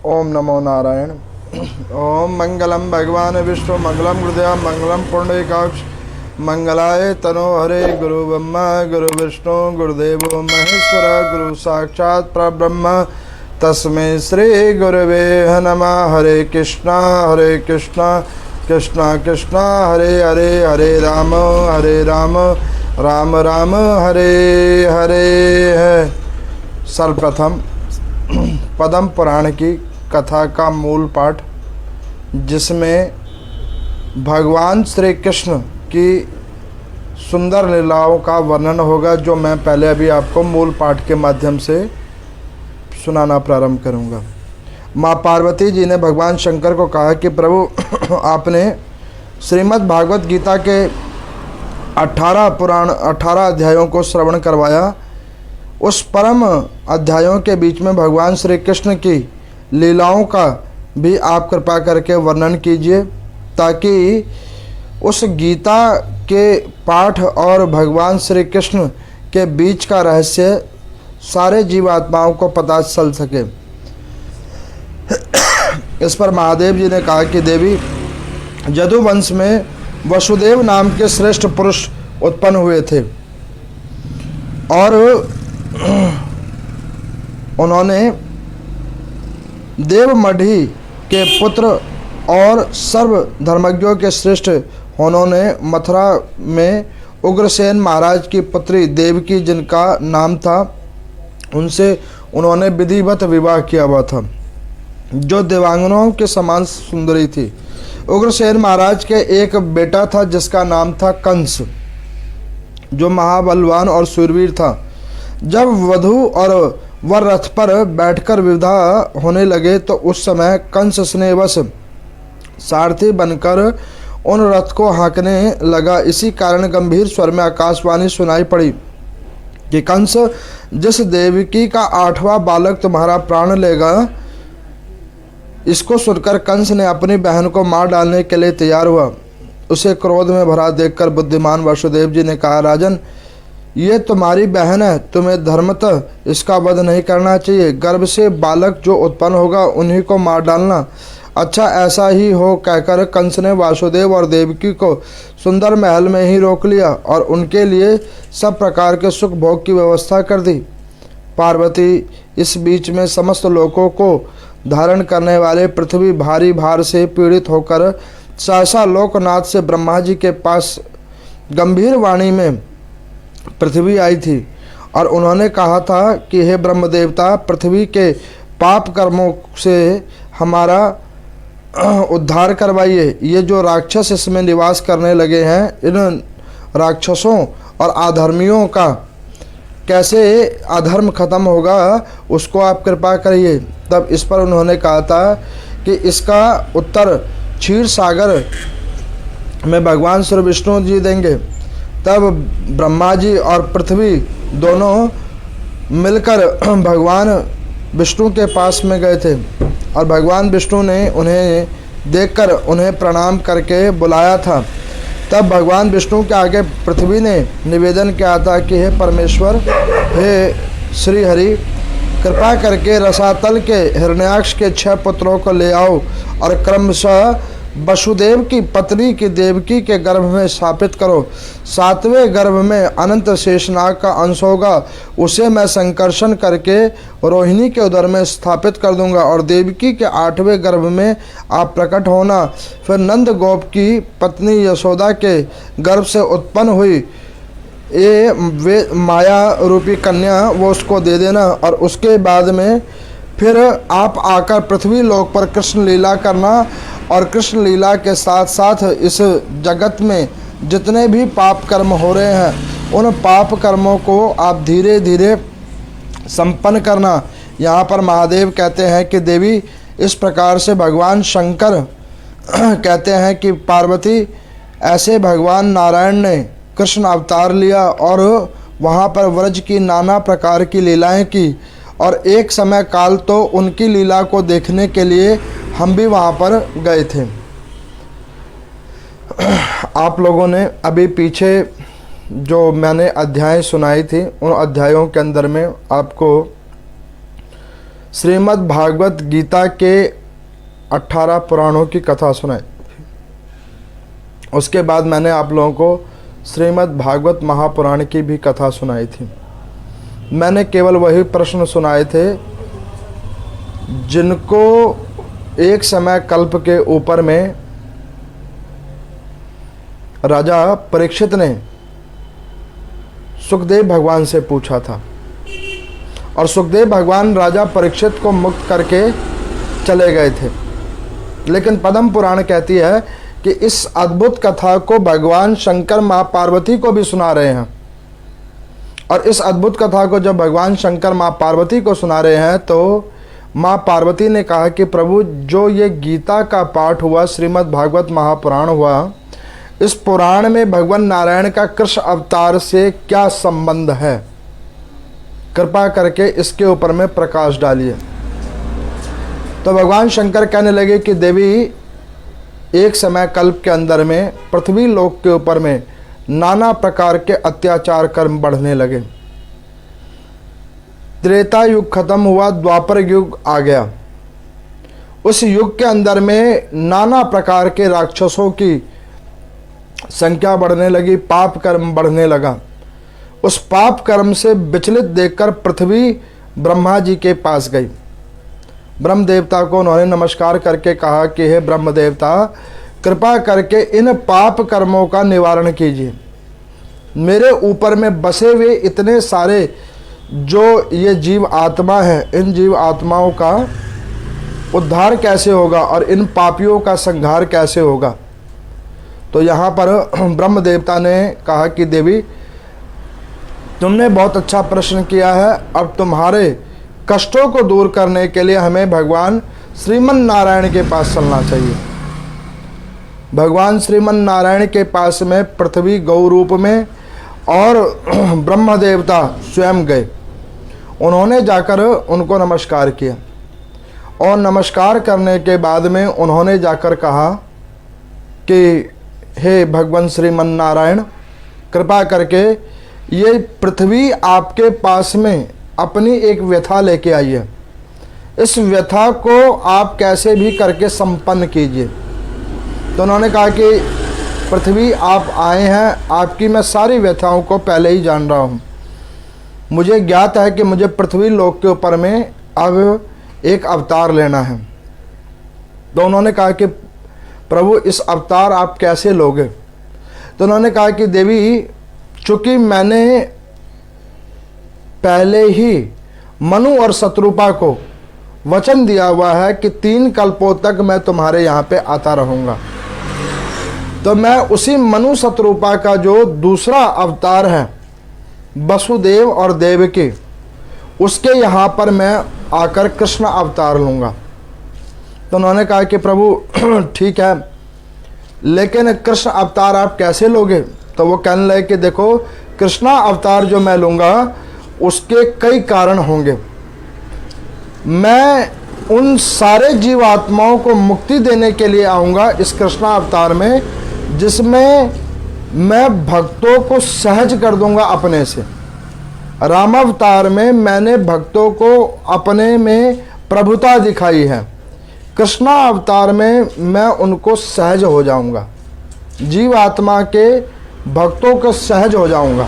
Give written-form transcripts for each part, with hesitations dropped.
ओम नमो नारायण। ओम मंगलम भगवान विष्णु मंगलम गुरुदेव मंगलम पुंडरीकाक्ष मंगलाय तनोहरे गुरु ब्रह्मा गुरु विष्णु गुरुदेवो महेश्वर गुरु साक्षात् परब्रह्म तस्मै श्री गुरुवे नमः। हरे कृष्णा कृष्णा कृष्णा हरे हरे हरे राम राम राम हरे हरे है। सर्वप्रथम पद्म पुराण की कथा का मूल पाठ, जिसमें भगवान श्री कृष्ण की सुंदर लीलाओं का वर्णन होगा, जो मैं पहले अभी आपको मूल पाठ के माध्यम से सुनाना प्रारंभ करूंगा। माँ पार्वती जी ने भगवान शंकर को कहा कि प्रभु आपने श्रीमद् भागवत गीता के 18 अध्यायों को श्रवण करवाया। उस परम अध्यायों के बीच में भगवान श्री कृष्ण की लीलाओं का भी आप कृपा करके वर्णन कीजिए, ताकि उस गीता के पाठ और भगवान श्री कृष्ण के बीच का रहस्य सारे जीवात्माओं को पता चल सके। इस पर महादेव जी ने कहा कि देवी, यदुवंश में वसुदेव नाम के श्रेष्ठ पुरुष उत्पन्न हुए थे और उन्होंने देवमढ़ी के पुत्र और सर्व धर्मज्ञों के श्रेष्ठ उन्होंने मथुरा में उग्रसेन महाराज की पुत्री देवकी, जिनका नाम था, उनसे उन्होंने विधिवत विवाह किया हुआ था, जो देवांगनाओं के समान सुंदरी थी। उग्रसेन महाराज के एक बेटा था जिसका नाम था कंस, जो महाबलवान और शूरवीर था। जब वधू और वर रथ पर बैठकर विदा होने लगे तो उस समय कंस स्नेहवश सारथी बनकर उन रथ को हाँकने लगा। इसी कारण गंभीर स्वर में आकाशवाणी सुनाई पड़ी कि कंस, जिस देवकी का 8वां बालक तुम्हारा प्राण लेगा। इसको सुनकर कंस ने अपनी बहन को मार डालने के लिए तैयार हुआ। उसे क्रोध में भरा देखकर बुद्धिमान वसुदेव जी ने कहा, राजन, ये तुम्हारी बहन है, तुम्हें धर्मतः इसका वध नहीं करना चाहिए। गर्भ से बालक जो उत्पन्न होगा उन्हीं को मार डालना अच्छा। ऐसा ही हो कहकर कंस ने वासुदेव और देवकी को सुंदर महल में ही रोक लिया और उनके लिए सब प्रकार के सुख भोग की व्यवस्था कर दी। पार्वती इस बीच में समस्त लोकों को धारण करने वाले पृथ्वी भारी भार से पीड़ित होकर सहसा लोकनाथ से ब्रह्मा जी के पास गंभीर वाणी में पृथ्वी आई थी और उन्होंने कहा था कि हे ब्रह्म देवता, पृथ्वी के पाप कर्मों से हमारा उद्धार करवाइए। ये जो राक्षस इसमें निवास करने लगे हैं, इन राक्षसों और अधर्मियों का कैसे अधर्म खत्म होगा, उसको आप कृपा करिए। तब इस पर उन्होंने कहा था कि इसका उत्तर क्षीर सागर में भगवान श्री विष्णु जी देंगे। तब ब्रह्मा जी और पृथ्वी दोनों मिलकर भगवान विष्णु के पास में गए थे और भगवान विष्णु ने उन्हें देखकर उन्हें प्रणाम करके बुलाया था। तब भगवान विष्णु के आगे पृथ्वी ने निवेदन किया था कि हे परमेश्वर, हे श्री हरि, कृपा करके रसातल के हिरण्याक्ष के 6 पुत्रों को ले आओ और क्रमशः वसुदेव की पत्नी की देवकी के गर्भ में स्थापित करो। 7वें गर्भ में अनंत शेषनाग का अंश होगा, उसे मैं संकर्षण करके रोहिणी के उदर में स्थापित कर दूंगा और देवकी के 8वें गर्भ में आप प्रकट होना। फिर नंद गोप की पत्नी यशोदा के गर्भ से उत्पन्न हुई ये वे माया रूपी कन्या, वो उसको दे देना और उसके बाद में फिर आप आकर पृथ्वी लोक पर कृष्ण लीला करना और कृष्ण लीला के साथ साथ इस जगत में जितने भी पाप कर्म हो रहे हैं, उन पाप कर्मों को आप धीरे धीरे संपन्न करना। यहाँ पर महादेव कहते हैं कि देवी, इस प्रकार से भगवान शंकर कहते हैं कि पार्वती, ऐसे भगवान नारायण ने कृष्ण अवतार लिया और वहाँ पर व्रज की नाना प्रकार की लीलाएं की और एक समय काल तो उनकी लीला को देखने के लिए हम भी वहाँ पर गए थे। आप लोगों ने अभी पीछे जो मैंने अध्याय सुनाई थी, उन अध्यायों के अंदर में आपको श्रीमद् भागवत गीता के 18 पुराणों की कथा सुनाई। उसके बाद मैंने आप लोगों को श्रीमद् भागवत महापुराण की भी कथा सुनाई थी। मैंने केवल वही प्रश्न सुनाए थे जिनको एक समय कल्प के ऊपर में राजा परीक्षित ने सुखदेव भगवान से पूछा था, और सुखदेव भगवान राजा परीक्षित को मुक्त करके चले गए थे। लेकिन पद्म पुराण कहती है कि इस अद्भुत कथा को भगवान शंकर माँ पार्वती को भी सुना रहे हैं। और इस अद्भुत कथा को जब भगवान शंकर माँ पार्वती को सुना रहे हैं तो माँ पार्वती ने कहा कि प्रभु, जो ये गीता का पाठ हुआ, श्रीमद् भागवत महापुराण हुआ, इस पुराण में भगवान नारायण का कृष्ण अवतार से क्या संबंध है? कृपा करके इसके ऊपर में प्रकाश डालिए। तो भगवान शंकर कहने लगे कि देवी, एक समय कल्प के अंदर में पृथ्वी लोक के ऊपर में नाना प्रकार के अत्याचार कर्म बढ़ने लगे। त्रेता युग खत्म हुआ, द्वापर युग आ गया। उस युग के अंदर में नाना प्रकार के राक्षसों की संख्या बढ़ने लगी, पाप कर्म बढ़ने लगा। उस पाप कर्म से विचलित देखकर पृथ्वी ब्रह्मा जी के पास गई। ब्रह्म देवता को उन्होंने नमस्कार करके कहा कि हे ब्रह्म देवता, कृपा करके इन पाप कर्मों का निवारण कीजिए। मेरे ऊपर में बसे हुए इतने सारे जो ये जीव आत्मा है, इन जीव आत्माओं का उद्धार कैसे होगा और इन पापियों का संहार कैसे होगा? तो यहाँ पर ब्रह्म देवता ने कहा कि देवी, तुमने बहुत अच्छा प्रश्न किया है। अब तुम्हारे कष्टों को दूर करने के लिए हमें भगवान श्रीमन नारायण के पास चलना चाहिए। भगवान श्रीमन नारायण के पास में पृथ्वी गौ रूप में और ब्रह्म देवता स्वयं गए। उन्होंने जाकर उनको नमस्कार किया, और नमस्कार करने के बाद में उन्होंने जाकर कहा कि हे भगवान श्रीमन नारायण, कृपा करके ये पृथ्वी आपके पास में अपनी एक व्यथा लेके आई है। इस व्यथा को आप कैसे भी करके संपन्न कीजिए। तो उन्होंने कहा कि पृथ्वी, आप आए हैं, आपकी मैं सारी व्यथाओं को पहले ही जान रहा हूँ। मुझे ज्ञात है कि मुझे पृथ्वी लोक के ऊपर में अब एक अवतार लेना है। तो उन्होंने कहा कि प्रभु, इस अवतार आप कैसे लोगे? तो उन्होंने कहा कि देवी, चूँकि मैंने पहले ही मनु और शत्रुपा को वचन दिया हुआ है कि 3 कल्पों तक मैं तुम्हारे यहाँ पे आता रहूँगा, तो मैं उसी मनु शत्रुपा का जो दूसरा अवतार है, वसुदेव और देवकी, उसके यहाँ पर मैं आकर कृष्ण अवतार लूँगा। तो उन्होंने कहा कि प्रभु ठीक है, लेकिन कृष्ण अवतार आप कैसे लोगे? तो वो कहने लगे कि देखो, कृष्णा अवतार जो मैं लूँगा उसके कई कारण होंगे। मैं उन सारे जीवात्माओं को मुक्ति देने के लिए आऊँगा इस कृष्णा अवतार में, जिसमें मैं भक्तों को सहज कर दूंगा अपने से। राम अवतार में मैंने भक्तों को अपने में प्रभुता दिखाई है। कृष्णा अवतार में मैं उनको सहज हो जाऊंगा, जीव आत्मा के भक्तों को सहज हो जाऊंगा।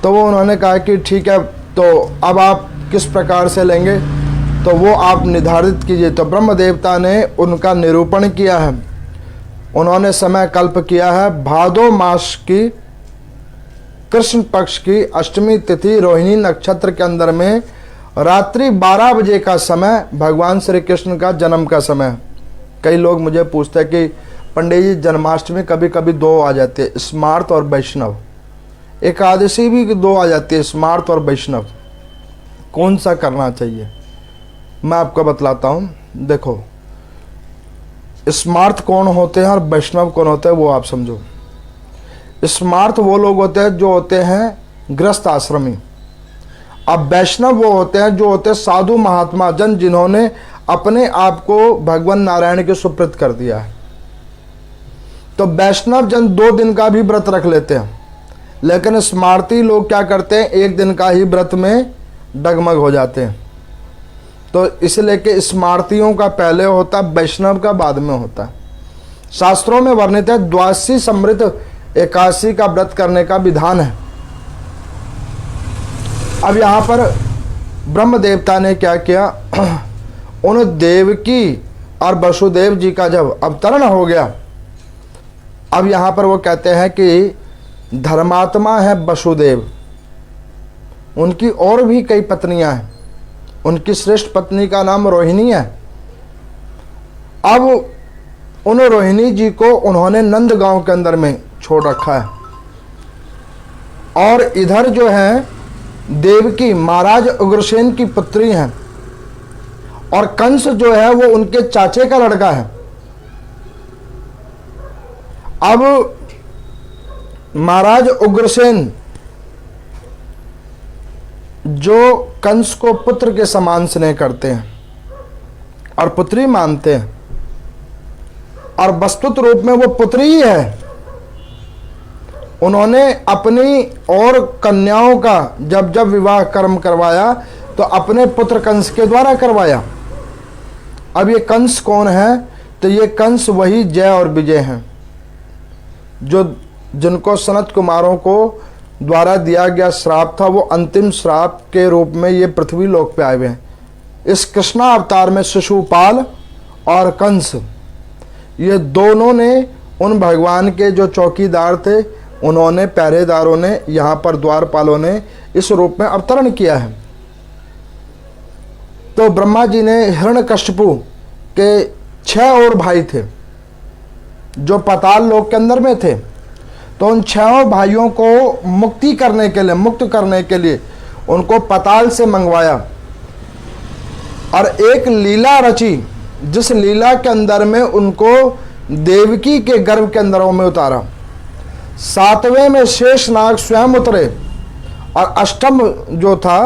तो वो उन्होंने कहा कि ठीक है, तो अब आप किस प्रकार से लेंगे? तो वो आप निर्धारित कीजिए। तो ब्रह्म देवता ने उनका निरूपण किया है। उन्होंने समय कल्प किया है भादो मास की कृष्ण पक्ष की अष्टमी तिथि रोहिणी नक्षत्र के अंदर में रात्रि 12 बजे का समय भगवान श्री कृष्ण का जन्म का समय। कई लोग मुझे पूछते हैं कि पंडित जी, जन्माष्टमी कभी कभी 2 आ जाती है, स्मार्त और वैष्णव। एकादशी भी 2 आ जाती है, स्मार्त और वैष्णव। कौन सा करना चाहिए? मैं आपको बतलाता हूँ। देखो, स्मार्त कौन होते हैं और वैष्णव कौन होते हैं वो आप समझो। स्मार्त वो लोग होते हैं जो होते हैं गृहस्थ आश्रमी। अब वैष्णव वो होते हैं जो होते हैं साधु महात्मा जन, जिन्होंने अपने आप को भगवान नारायण के सुप्रत कर दिया है। तो वैष्णव जन 2 दिन का भी व्रत रख लेते हैं, लेकिन स्मार्ती लोग क्या करते हैं, 1 दिन का ही व्रत में डगमग हो जाते हैं। तो इसलिए कि स्मार्तियों का पहले होता, वैष्णव का बाद में होता है। शास्त्रों में वर्णित है, द्वादशी समृत एकादशी का व्रत करने का विधान है। अब यहाँ पर ब्रह्म देवता ने क्या किया, उन देवकी और वसुदेव जी का जब अवतरण हो गया, अब यहाँ पर वो कहते हैं कि धर्मात्मा है वसुदेव, उनकी और भी कई पत्नियां हैं, उनकी श्रेष्ठ पत्नी का नाम रोहिणी है। अब उन रोहिणी जी को उन्होंने नंद गांव के अंदर में छोड़ रखा है, और इधर जो है देवकी महाराज उग्रसेन की पुत्री हैं, और कंस जो है वो उनके चाचे का लड़का है। अब महाराज उग्रसेन जो कंस को पुत्र के समान स्नेह करते हैं और पुत्री मानते हैं, और वस्तुत रूप में वो पुत्री ही है, उन्होंने अपनी और कन्याओं का जब जब विवाह कर्म करवाया तो अपने पुत्र कंस के द्वारा करवाया। अब ये कंस कौन है, तो ये कंस वही जय और विजय हैं, जो जिनको सनत कुमारों को द्वारा दिया गया श्राप था, वो अंतिम श्राप के रूप में ये पृथ्वी लोक पे आए हुए हैं। इस कृष्णा अवतार में शिशुपाल और कंस, ये दोनों ने उन भगवान के जो चौकीदार थे, उन्होंने, पहरेदारों ने, यहाँ पर द्वारपालों ने इस रूप में अवतरण किया है। तो ब्रह्मा जी ने हिरण्यकश्यपु के 6 और भाई थे जो पाताल लोक के अंदर में थे, तो उन 6 भाइयों को मुक्ति करने के लिए, मुक्त करने के लिए उनको पाताल से मंगवाया, और एक लीला रची, जिस लीला के अंदर में उनको देवकी के गर्भ के अंदरों में उतारा। 7वें में शेषनाग स्वयं उतरे, और 8म जो था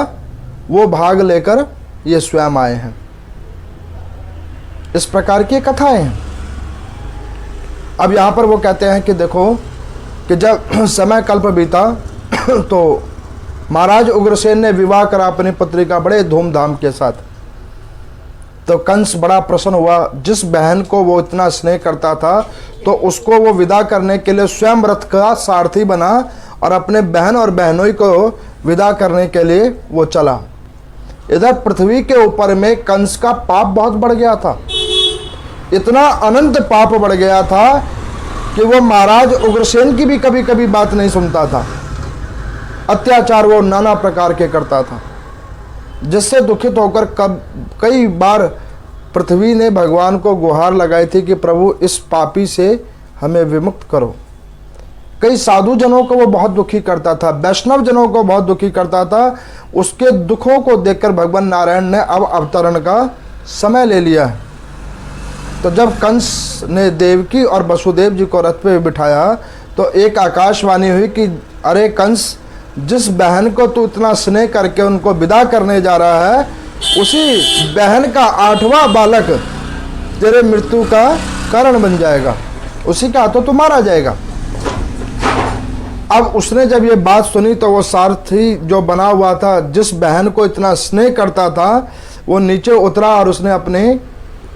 वो भाग लेकर ये स्वयं आए हैं। इस प्रकार की कथाएं हैं। अब यहाँ पर वो कहते हैं कि देखो कि जब समय कल्प बीता तो महाराज उग्रसेन ने विवाह करा अपनी पुत्री का बड़े धूमधाम के साथ। तो कंस बड़ा प्रसन्न हुआ, जिस बहन को वो इतना स्नेह करता था तो उसको वो विदा करने के लिए स्वयं रथ का सारथी बना, और अपने बहन और बहनोई को विदा करने के लिए वो चला। इधर पृथ्वी के ऊपर में कंस का पाप बहुत बढ़ गया था, इतना अनंत पाप बढ़ गया था कि वो महाराज उग्रसेन की भी कभी कभी बात नहीं सुनता था। अत्याचार वो नाना प्रकार के करता था, जिससे दुखित होकर कई बार पृथ्वी ने भगवान को गुहार लगाई थी कि प्रभु इस पापी से हमें विमुक्त करो। कई साधु जनों को वो बहुत दुखी करता था, वैष्णव जनों को बहुत दुखी करता था। उसके दुखों को देखकर भगवान नारायण ने अब अवतरण का समय ले लिया है। तो जब कंस ने देवकी और वसुदेव जी को रथ पे बिठाया तो एक आकाशवाणी हुई कि अरे कंस, जिस बहन को तू इतना स्नेह करके उनको विदा करने जा रहा है, उसी बहन का 8वां बालक तेरे मृत्यु का कारण बन जाएगा, उसी के हाथों तू मारा जाएगा। अब उसने जब ये बात सुनी तो वो सारथी जो बना हुआ था, जिस बहन को इतना स्नेह करता था, वो नीचे उतरा और उसने अपनी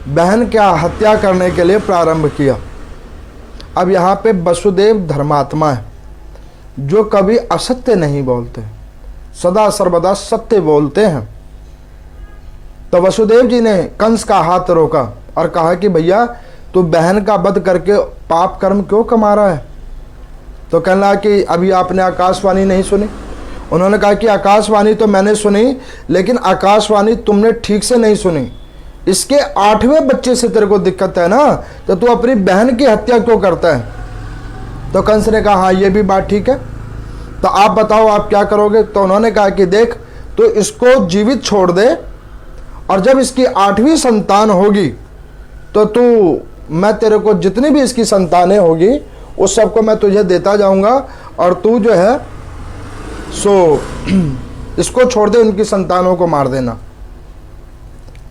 बहन की हत्या करने के लिए प्रारंभ किया। अब यहाँ पे वसुदेव धर्मात्मा है, जो कभी असत्य नहीं बोलते, सदा सर्वदा सत्य बोलते हैं। तो वसुदेव जी ने कंस का हाथ रोका और कहा कि भैया तू बहन का वध करके पाप कर्म क्यों कमा रहा है। तो कहने लगा कि अभी आपने आकाशवाणी नहीं सुनी। उन्होंने कहा कि आकाशवाणी तो मैंने सुनी, लेकिन आकाशवाणी तुमने ठीक से नहीं सुनी। इसके 8वें बच्चे से तेरे को दिक्कत है ना, तो तू अपनी बहन की हत्या क्यों करता है। तो कंस ने कहा हाँ ये भी बात ठीक है, तो आप बताओ आप क्या करोगे। तो उन्होंने कहा कि देख, तो इसको जीवित छोड़ दे, और जब इसकी 8वीं संतान होगी तो तू, मैं तेरे को जितनी भी इसकी संतानें होगी उस सबको मैं तुझे देता जाऊंगा, और तू जो है सो इसको छोड़ दे, उनकी संतानों को मार देना।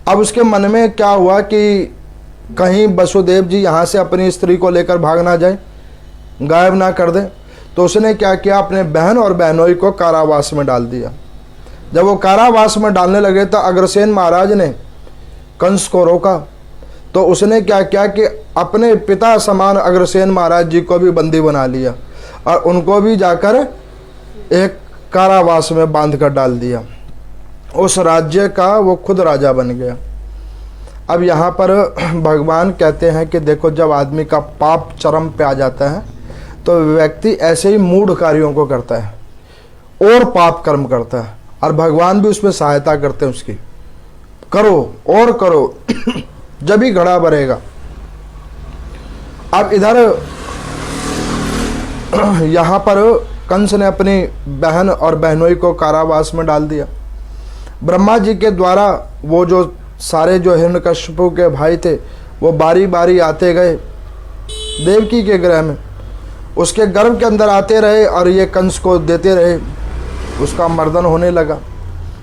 अब उसके मन में क्या हुआ कि कहीं वसुदेव जी यहाँ से अपनी स्त्री को लेकर भाग ना जाए, गायब ना कर दे। तो उसने क्या किया, अपने बहन और बहनोई को कारावास में डाल दिया। जब वो कारावास में डालने लगे तो अग्रसेन महाराज ने कंस को रोका, तो उसने क्या किया कि अपने पिता समान अग्रसेन महाराज जी को भी बंदी बना लिया और उनको भी जाकर एक कारावास में बांध कर डाल दिया। उस राज्य का वो खुद राजा बन गया। अब यहाँ पर भगवान कहते हैं कि देखो, जब आदमी का पाप चरम पे आ जाता है तो व्यक्ति ऐसे ही मूढ़ कार्यों को करता है और पाप कर्म करता है, और भगवान भी उसमें सहायता करते हैं उसकी, करो और करो जब ही घड़ा भरेगा। अब इधर यहाँ पर कंस ने अपनी बहन और बहनोई को कारावास में डाल दिया। ब्रह्मा जी के द्वारा वो जो सारे जो हिरण्यकश्यपु के भाई थे वो बारी बारी आते गए देवकी के गृह में, उसके गर्भ के अंदर आते रहे और ये कंस को देते रहे, उसका मर्दन होने लगा।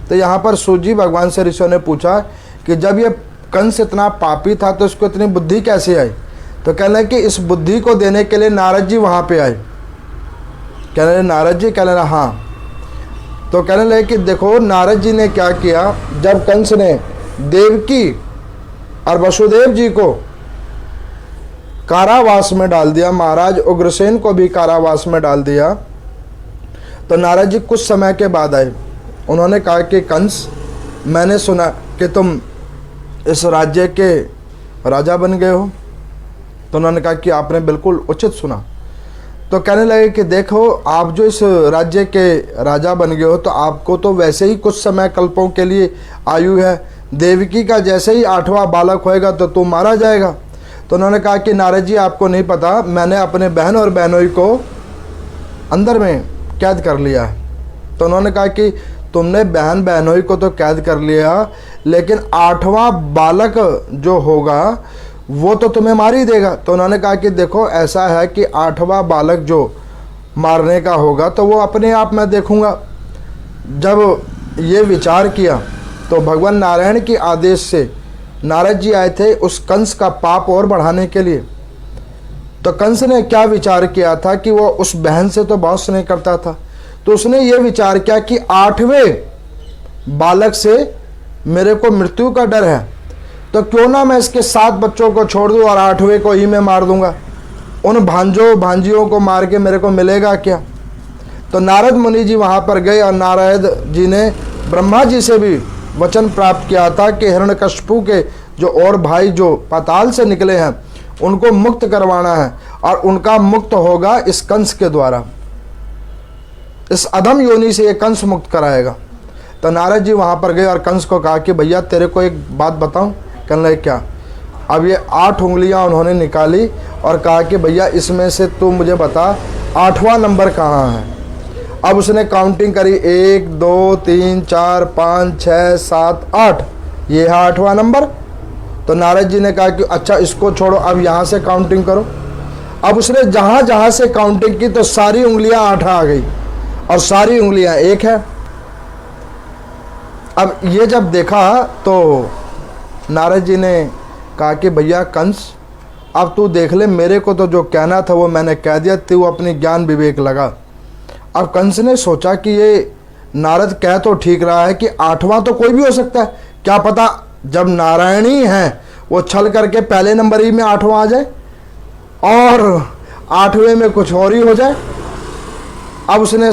तो यहाँ पर सूजी भगवान से ऋषियों ने पूछा कि जब ये कंस इतना पापी था तो उसको इतनी बुद्धि कैसे आई? तो कहने लगे कि इस बुद्धि को देने के लिए नारद जी वहाँ पे आए। कहने लगे नारद जी? कहने लगे हाँ। तो कहने लगे कि देखो नारद जी ने क्या किया, जब कंस ने देवकी और वसुदेव जी को कारावास में डाल दिया, महाराज उग्रसेन को भी कारावास में डाल दिया, तो नारद जी कुछ समय के बाद आए। उन्होंने कहा कि कंस, मैंने सुना कि तुम इस राज्य के राजा बन गए हो। तो उन्होंने कहा कि आपने बिल्कुल उचित सुना। तो कहने लगे कि देखो, आप जो इस राज्य के राजा बन गए हो तो आपको तो वैसे ही कुछ समय कल्पों के लिए आयु है, देवकी का जैसे ही 8वां बालक होएगा तो तू मारा जाएगा। तो उन्होंने कहा कि नारद जी आपको नहीं पता, मैंने अपने बहन और बहनोई को अंदर में कैद कर लिया है। तो उन्होंने कहा कि तुमने बहन बहनोई को तो कैद कर लिया, लेकिन 8वां बालक जो होगा वो तो तुम्हें मार ही देगा। तो उन्होंने कहा कि देखो ऐसा है कि 8वां बालक जो मारने का होगा तो वो अपने आप मैं देखूंगा। जब ये विचार किया तो भगवान नारायण के आदेश से नारद जी आए थे उस कंस का पाप और बढ़ाने के लिए। तो कंस ने क्या विचार किया था कि वो उस बहन से तो बहुत स्नेह करता था, तो उसने ये विचार किया कि 8वें बालक से मेरे को मृत्यु का डर है, तो क्यों ना मैं इसके 7 बच्चों को छोड़ दूं और 8वें को ही मैं मार दूंगा। उन भांजों भांजियों को मार के मेरे को मिलेगा क्या? तो नारद मुनि जी वहाँ पर गए और नारद जी ने ब्रह्मा जी से भी वचन प्राप्त किया था कि हिरण्यकश्यपु के जो और भाई जो पाताल से निकले हैं उनको मुक्त करवाना है, और उनका मुक्त होगा इस कंस के द्वारा। इस अधम योनि से ये कंस मुक्त कराएगा। तो नारद जी वहाँ पर गए और कंस को कहा कि भैया तेरे को एक बात बताऊं। कहने लगे क्या? अब ये 8 उंगलियां उन्होंने निकाली और कहा कि भैया इसमें से तू मुझे बता 8वां नंबर कहाँ है। अब उसने काउंटिंग करी, 1 2 3 4 5 6 7 8, ये है 8वां नंबर। तो नारद जी ने कहा कि अच्छा इसको छोड़ो, अब यहाँ से काउंटिंग करो। अब उसने जहाँ जहाँ से काउंटिंग की तो सारी उंगलियां 8 आ गई और सारी उंगलियां 1 है। अब ये जब देखा तो नारद जी ने कहा कि भैया कंस, अब तू देख ले, मेरे को तो जो कहना था वो मैंने कह दिया, तू अपनी ज्ञान विवेक लगा। अब कंस ने सोचा कि ये नारद कह तो ठीक रहा है कि 8वां तो कोई भी हो सकता है, क्या पता जब नारायणी है वो छल करके पहले नंबर ही में 8वां आ जाए और 8वें में कुछ और ही हो जाए। अब उसने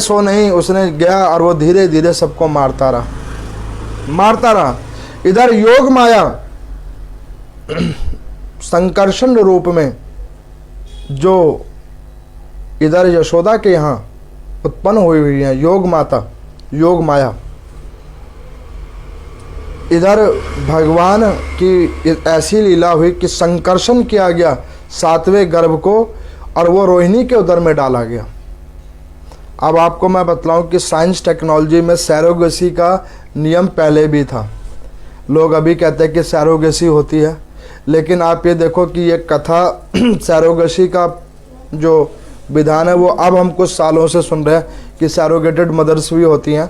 उसने गया और वो धीरे धीरे सबको मारता रहा। इधर योग माया संकर्षण रूप में जो इधर यशोदा के यहाँ उत्पन्न हुई है योग माता, योग माया, इधर भगवान की ऐसी लीला हुई कि संकर्षण किया गया 7वें गर्भ को और वो रोहिणी के उदर में डाला गया। अब आपको मैं बतलाऊं कि साइंस टेक्नोलॉजी में सैरोगेसी का नियम पहले भी था। लोग अभी कहते हैं कि सैरोगेसी होती है, लेकिन आप ये देखो कि ये कथा सैरोगेसी का जो विधान है वो अब हम कुछ सालों से सुन रहे हैं कि सैरोगेटेड मदर्स भी होती हैं,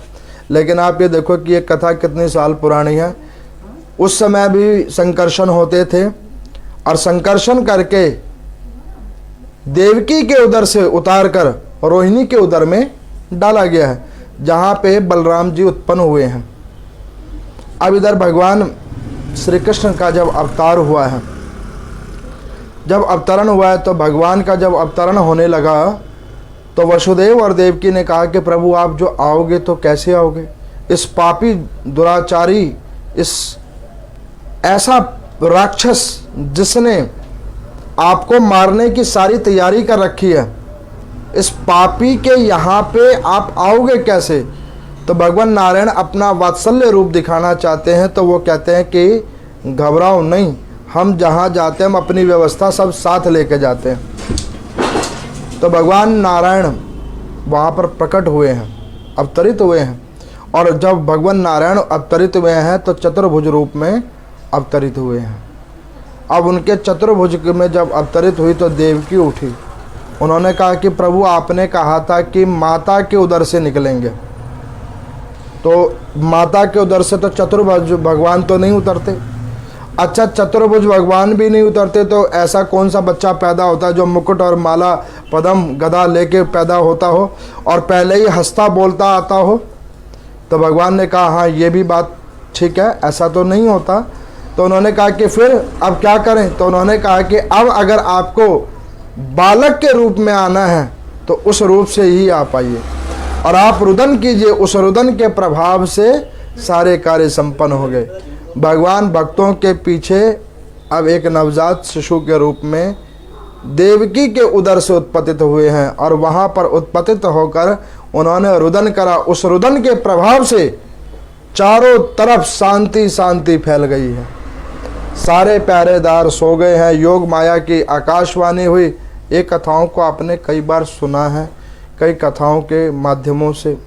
लेकिन आप ये देखो कि ये कथा कितनी साल पुरानी है। उस समय भी संकर्षण होते थे और संकर्षण करके देवकी के उदर से उतार कर रोहिणी के उदर में डाला गया है, जहाँ पे बलराम जी उत्पन्न हुए हैं। अब इधर भगवान श्री कृष्ण का जब अवतार हुआ है, जब अवतरण हुआ है, तो भगवान का जब अवतरण होने लगा तो वसुदेव और देवकी ने कहा कि प्रभु आप जो आओगे तो कैसे आओगे? इस पापी दुराचारी, इस ऐसा राक्षस जिसने आपको मारने की सारी तैयारी कर रखी है, इस पापी के यहाँ पे आप आओगे कैसे? तो भगवान नारायण अपना वात्सल्य रूप दिखाना चाहते हैं, तो वो कहते हैं कि घबराओ नहीं, हम जहाँ जाते हैं हम अपनी व्यवस्था सब साथ लेके जाते हैं। तो भगवान नारायण वहाँ पर प्रकट हुए हैं, अवतरित हुए हैं। और जब भगवान नारायण अवतरित हुए हैं तो चतुर्भुज रूप में अवतरित हुए हैं। अब उनके चतुर्भुज में जब अवतरित हुई तो देवकी उठी। उन्होंने कहा कि प्रभु आपने कहा था कि माता के उदर से निकलेंगे, तो माता के उदर से तो चतुर्भुज भगवान तो नहीं उतरते। अच्छा, चतुर्भुज भगवान भी नहीं उतरते तो ऐसा कौन सा बच्चा पैदा होता है जो मुकुट और माला पद्म गदा लेके पैदा होता हो और पहले ही हंसता बोलता आता हो? तो भगवान ने कहा हाँ ये भी बात ठीक है, ऐसा तो नहीं होता। तो उन्होंने कहा कि फिर अब क्या करें? तो उन्होंने कहा कि अब अगर आपको बालक के रूप में आना है तो उस रूप से ही आप आइए और आप रुदन कीजिए। उस रुदन के प्रभाव से सारे कार्य संपन्न हो गए। भगवान भक्तों के पीछे अब एक नवजात शिशु के रूप में देवकी के उदर से उत्पत्तित हुए हैं और वहाँ पर उत्पत्तित होकर उन्होंने रुदन करा। उस रुदन के प्रभाव से चारों तरफ शांति शांति फैल गई है। सारे पहरेदार सो गए हैं। योग माया की आकाशवाणी हुई। ये कथाओं को आपने कई बार सुना है, कई कथाओं के माध्यमों से,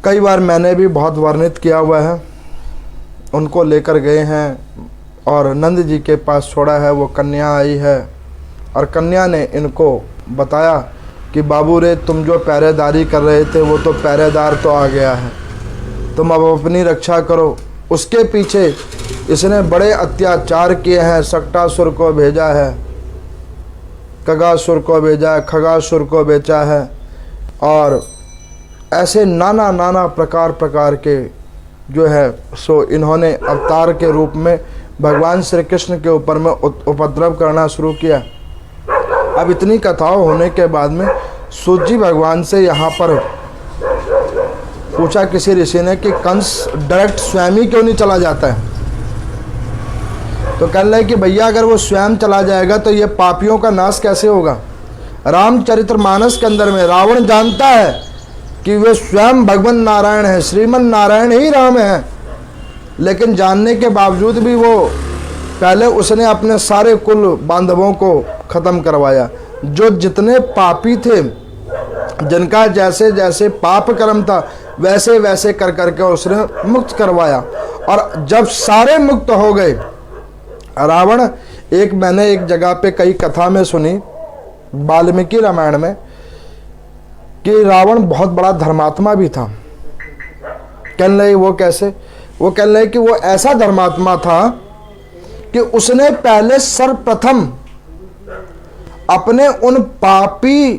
कई बार मैंने भी बहुत वर्णित किया हुआ है। उनको लेकर गए हैं और नंद जी के पास छोड़ा है। वो कन्या आई है और कन्या ने इनको बताया कि बाबू रे तुम जो पहरेदारी कर रहे थे वो तो पहरेदार तो आ गया है, तुम अब अपनी रक्षा करो। उसके पीछे इसने बड़े अत्याचार किए हैं। सक्टासुर को भेजा है, कगासुर को भेजा है, खगासुर को बेचा है और ऐसे नाना नाना प्रकार के जो है सो इन्होंने अवतार के रूप में भगवान श्री कृष्ण के ऊपर में उपद्रव करना शुरू किया। अब इतनी कथाओं होने के बाद में सूत जी भगवान से यहाँ पर पूछा किसी ऋषि ने कि कंस डायरेक्ट स्वयं ही क्यों नहीं चला जाता है? तो कहने लगे कि भैया अगर वो स्वयं चला जाएगा तो ये पापियों का नाश कैसे होगा? रामचरितमानस के अंदर में रावण जानता है कि वे स्वयं भगवान नारायण है, श्रीमन नारायण ही राम है, लेकिन जानने के बावजूद भी वो पहले उसने अपने सारे कुल बांधवों को ख़त्म करवाया। जो जितने पापी थे, जिनका जैसे जैसे पाप कर्म था वैसे वैसे कर करके उसने मुक्त करवाया। और जब सारे मुक्त हो गए, रावण मैंने एक जगह पे कई कथा में सुनी वाल्मीकि रामायण में कि रावण बहुत बड़ा धर्मात्मा भी था। कहने लगे वो कैसे? वो कहने लगे कि वो ऐसा धर्मात्मा था कि उसने पहले सर्वप्रथम अपने उन पापी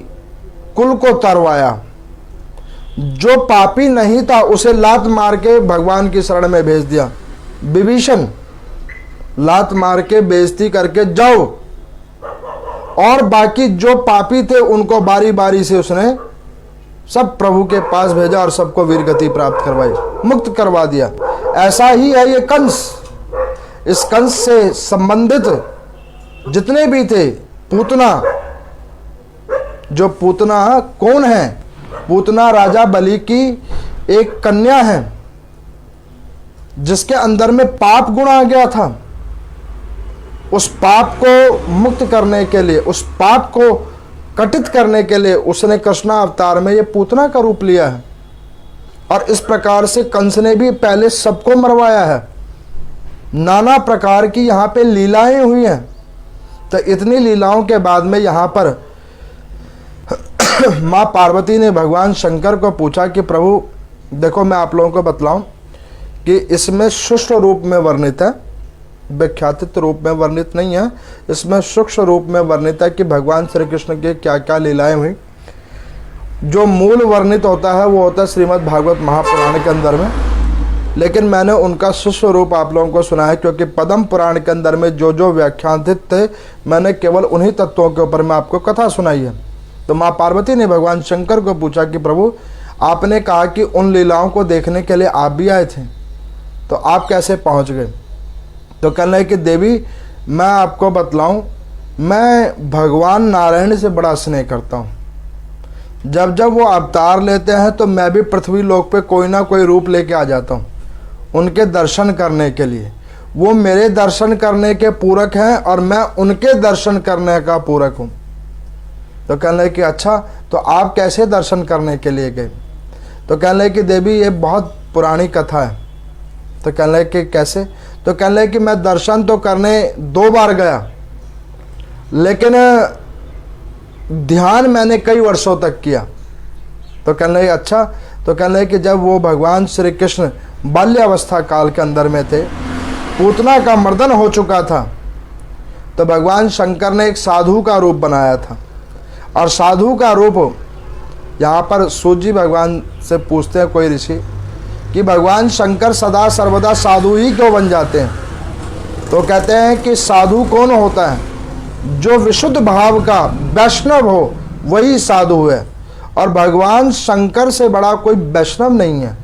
कुल को तरवाया। जो पापी नहीं था उसे लात मार के भगवान की शरण में भेज दिया। विभीषण लात मार के बेइज्जती करके जाओ, और बाकी जो पापी थे उनको बारी बारी से उसने सब प्रभु के पास भेजा और सबको वीरगति प्राप्त करवाई, मुक्त करवा दिया। ऐसा ही है ये कंस। इस कंस से संबंधित जितने भी थे, पूतना, जो पूतना कौन है? पूतना राजा बलि की एक कन्या है जिसके अंदर में पाप गुण आ गया था। उस पाप को मुक्त करने के लिए, उस पाप को कटित करने के लिए उसने कृष्णा अवतार में ये पूतना का रूप लिया है। और इस प्रकार से कंस ने भी पहले सबको मरवाया है। नाना प्रकार की यहाँ पे लीलाएं हुई हैं। तो इतनी लीलाओं के बाद में यहाँ पर माँ पार्वती ने भगवान शंकर को पूछा कि प्रभु देखो, मैं आप लोगों को बतलाऊं कि इसमें सूक्ष्म रूप में वर्णित है, व्याख्यातित रूप में वर्णित नहीं है। इसमें सूक्ष्म रूप में वर्णित है कि भगवान श्री कृष्ण की क्या क्या लीलाएं हुई। जो मूल वर्णित होता है वो होता है श्रीमद् भागवत महापुराण के अंदर में। लेकिन मैंने उनका शिष्य रूप आप लोगों को सुनाया, क्योंकि पद्म पुराण के अंदर में जो जो व्याख्यानित थे मैंने केवल उन्हीं तत्वों के ऊपर मैं आपको कथा सुनाई है। तो माँ पार्वती ने भगवान शंकर को पूछा कि प्रभु, आपने कहा कि उन लीलाओं को देखने के लिए आप भी आए थे, तो आप कैसे पहुंच गए? तो कहने लगे कि देवी, मैं आपको बतलाऊं, मैं भगवान नारायण से बड़ा स्नेह करता हूँ। जब जब वो अवतार लेते हैं तो मैं भी पृथ्वी लोक पे कोई ना कोई रूप लेके आ जाता हूँ उनके दर्शन करने के लिए। वो मेरे दर्शन करने के पूरक हैं और मैं उनके दर्शन करने का पूरक हूँ। तो कहने लगे कि अच्छा, तो आप कैसे दर्शन करने के लिए गए? तो कहने लगे कि देवी, ये बहुत पुरानी कथा है। तो कहने लगे कि कैसे? तो कहने लगे कि मैं दर्शन तो करने 2 बार गया, लेकिन ध्यान मैंने कई वर्षों तक किया। तो कहने लगे अच्छा। तो कहने लगे कि जब वो भगवान श्री कृष्ण बाल्यावस्था काल के अंदर में थे, पूतना का मर्दन हो चुका था, तो भगवान शंकर ने एक साधु का रूप बनाया था। और साधु का रूप, यहाँ पर सूजी भगवान से पूछते हैं कोई ऋषि कि भगवान शंकर सदा सर्वदा साधु ही क्यों बन जाते हैं? तो कहते हैं कि साधु कौन होता है? जो विशुद्ध भाव का वैष्णव हो वही साधु है, और भगवान शंकर से बड़ा कोई वैष्णव नहीं है।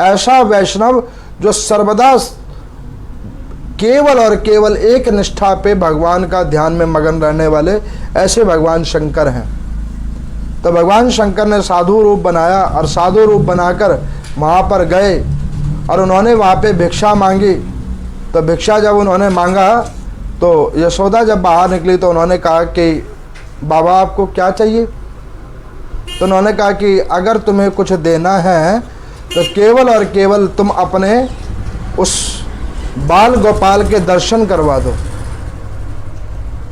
ऐसा वैष्णव जो सर्वदा केवल और केवल एक निष्ठा पे भगवान का ध्यान में मगन रहने वाले, ऐसे भगवान शंकर हैं। तो भगवान शंकर ने साधु रूप बनाया और साधु रूप बनाकर वहाँ पर गए और उन्होंने वहाँ पे भिक्षा मांगी। तो भिक्षा जब उन्होंने मांगा तो यशोदा जब बाहर निकली तो उन्होंने कहा कि बाबा, आपको क्या चाहिए? तो उन्होंने कहा कि अगर तुम्हें कुछ देना है तो केवल और केवल तुम अपने उस बाल गोपाल के दर्शन करवा दो।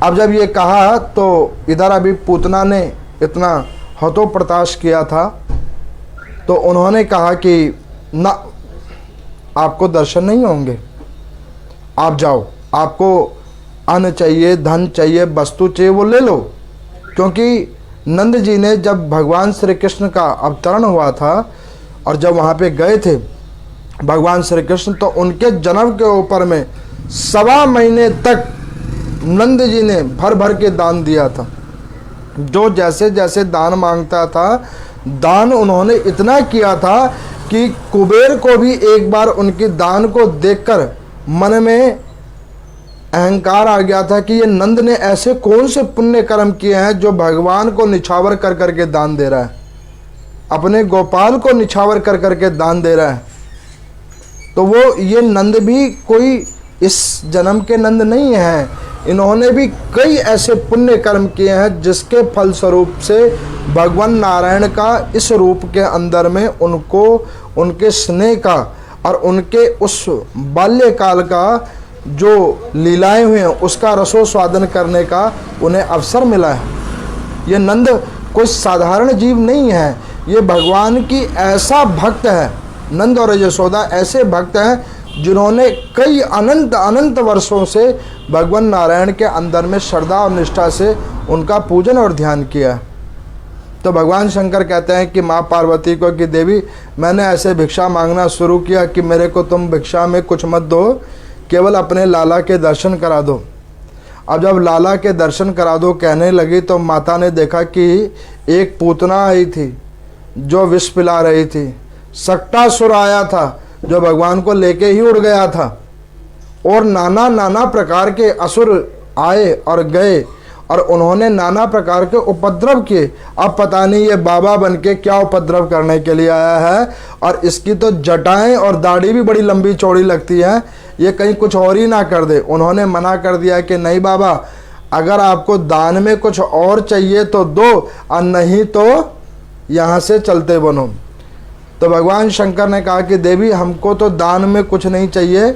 अब जब ये कहा तो इधर अभी पूतना ने इतना हतोप्रताश किया था, तो उन्होंने कहा कि ना, आपको दर्शन नहीं होंगे, आप जाओ, आपको अन्न चाहिए, धन चाहिए, वस्तु चाहिए, वो ले लो। क्योंकि नंद जी ने जब भगवान श्री कृष्ण का अवतरण हुआ था और जब वहाँ पे गए थे भगवान श्री कृष्ण, तो उनके जन्म के ऊपर में 1.25 महीने तक नंद जी ने भर भर के दान दिया था। जो जैसे जैसे दान मांगता था, दान उन्होंने इतना किया था कि कुबेर को भी एक बार उनके दान को देखकर मन में अहंकार आ गया था कि ये नंद ने ऐसे कौन से पुण्य कर्म किए हैं जो भगवान को निछावर कर करके दान दे रहा है, अपने गोपाल को निछावर कर करके दान दे रहा है। तो वो ये नंद भी कोई इस जन्म के नंद नहीं हैं, इन्होंने भी कई ऐसे पुण्य कर्म किए हैं जिसके फल स्वरूप से भगवान नारायण का इस रूप के अंदर में उनको उनके स्नेह का और उनके उस बाल्यकाल का जो लीलाएं हुई हैं उसका रसो स्वादन करने का उन्हें अवसर मिला है। ये नंद कोई साधारण जीव नहीं है, ये भगवान की ऐसा भक्त है। नंद और यशोदा ऐसे भक्त हैं जिन्होंने कई अनंत अनंत वर्षों से भगवान नारायण के अंदर में श्रद्धा और निष्ठा से उनका पूजन और ध्यान किया। तो भगवान शंकर कहते हैं कि माँ पार्वती को कि देवी, मैंने ऐसे भिक्षा मांगना शुरू किया कि मेरे को तुम भिक्षा में कुछ मत दो, केवल अपने लाला के दर्शन करा दो। अब जब लाला के दर्शन करा दो कहने लगी तो माता ने देखा कि एक पूतना आई थी जो विष पिला रही थी। सक्टासुर आया था जो भगवान को लेके ही उड़ गया था, और नाना नाना प्रकार के असुर आए और गए और उन्होंने नाना प्रकार के उपद्रव किए। अब पता नहीं ये बाबा बनके क्या उपद्रव करने के लिए आया है, और इसकी तो जटाएं और दाढ़ी भी बड़ी लंबी चौड़ी लगती है, ये कहीं कुछ और ही ना कर दे। उन्होंने मना कर दिया कि नहीं बाबा, अगर आपको दान में कुछ और चाहिए तो दो, और नहीं तो यहाँ से चलते बनो। तो भगवान शंकर ने कहा कि देवी, हमको तो दान में कुछ नहीं चाहिए,